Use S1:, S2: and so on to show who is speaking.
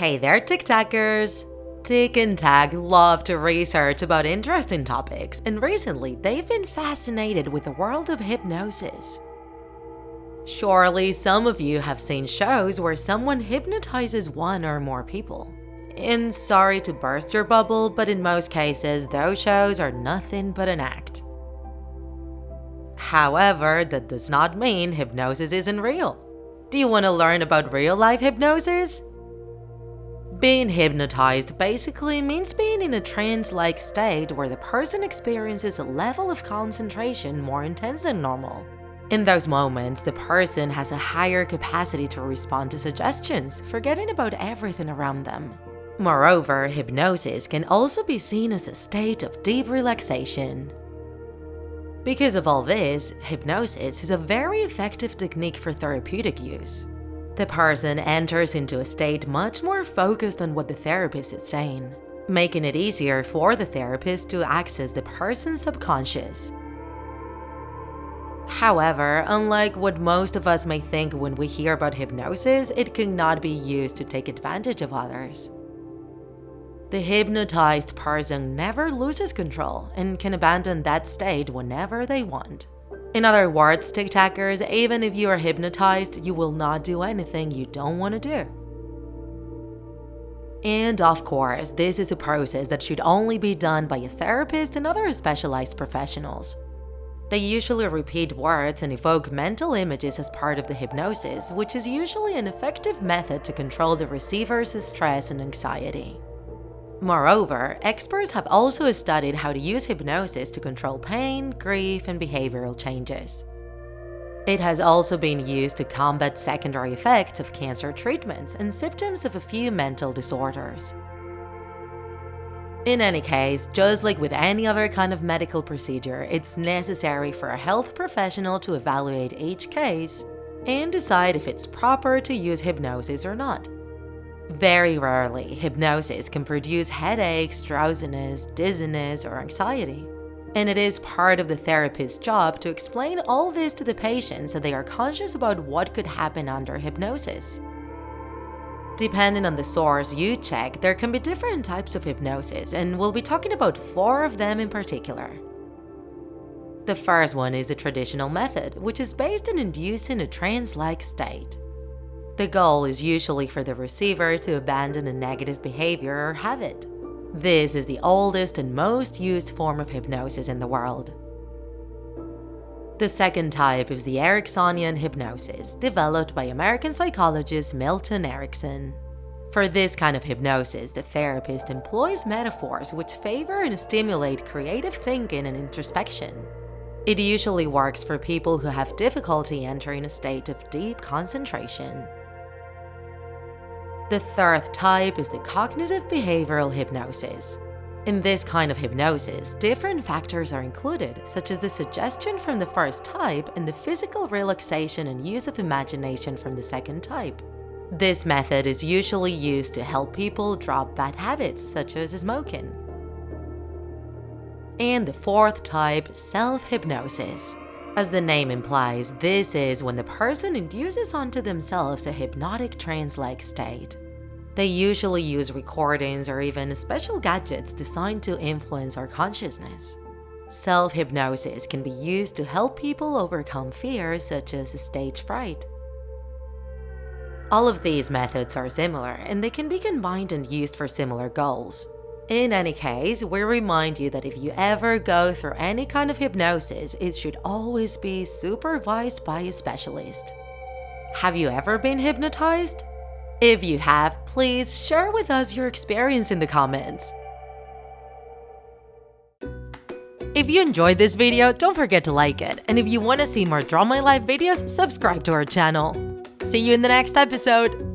S1: Hey there, TikTakers! Tik and Tak love to research about interesting topics, and recently they've been fascinated with the world of hypnosis. Surely some of you have seen shows where someone hypnotizes one or more people. And sorry to burst your bubble, but in most cases, those shows are nothing but an act. However, that does not mean hypnosis isn't real. Do you want to learn about real-life hypnosis? Being hypnotized basically means being in a trance-like state where the person experiences a level of concentration more intense than normal. In those moments, the person has a higher capacity to respond to suggestions, forgetting about everything around them. Moreover, hypnosis can also be seen as a state of deep relaxation. Because of all this, hypnosis is a very effective technique for therapeutic use. The person enters into a state much more focused on what the therapist is saying, making it easier for the therapist to access the person's subconscious. However, unlike what most of us may think when we hear about hypnosis, it cannot be used to take advantage of others. The hypnotized person never loses control and can abandon that state whenever they want. In other words, TikTakers, even if you are hypnotized, you will not do anything you don't want to do. And of course, this is a process that should only be done by a therapist and other specialized professionals. They usually repeat words and evoke mental images as part of the hypnosis, which is usually an effective method to control the receiver's stress and anxiety. Moreover, experts have also studied how to use hypnosis to control pain, grief, and behavioral changes. It has also been used to combat secondary effects of cancer treatments and symptoms of a few mental disorders. In any case, just like with any other kind of medical procedure, it's necessary for a health professional to evaluate each case and decide if it's proper to use hypnosis or not. Very rarely, hypnosis can produce headaches, drowsiness, dizziness, or anxiety. And it is part of the therapist's job to explain all this to the patient so they are conscious about what could happen under hypnosis. Depending on the source you check, there can be different types of hypnosis, and we'll be talking about 4 of them in particular. The first one is the traditional method, which is based on inducing a trance-like state. The goal is usually for the receiver to abandon a negative behavior or habit. This is the oldest and most used form of hypnosis in the world. The second type is the Ericssonian Hypnosis, developed by American psychologist Milton Erickson. For this kind of hypnosis, the therapist employs metaphors which favor and stimulate creative thinking and introspection. It usually works for people who have difficulty entering a state of deep concentration. The third type is the cognitive behavioral hypnosis. In this kind of hypnosis, different factors are included, such as the suggestion from the first type and the physical relaxation and use of imagination from the second type. This method is usually used to help people drop bad habits, such as smoking. And the fourth type, self-hypnosis. As the name implies, this is when the person induces onto themselves a hypnotic trance-like state. They usually use recordings or even special gadgets designed to influence our consciousness. Self-hypnosis can be used to help people overcome fears such as stage fright. All of these methods are similar, and they can be combined and used for similar goals. In any case, we remind you that if you ever go through any kind of hypnosis, it should always be supervised by a specialist. Have you ever been hypnotized? If you have, please share with us your experience in the comments. If you enjoyed this video, don't forget to like it, and if you want to see more Draw My Life videos, subscribe to our channel. See you in the next episode!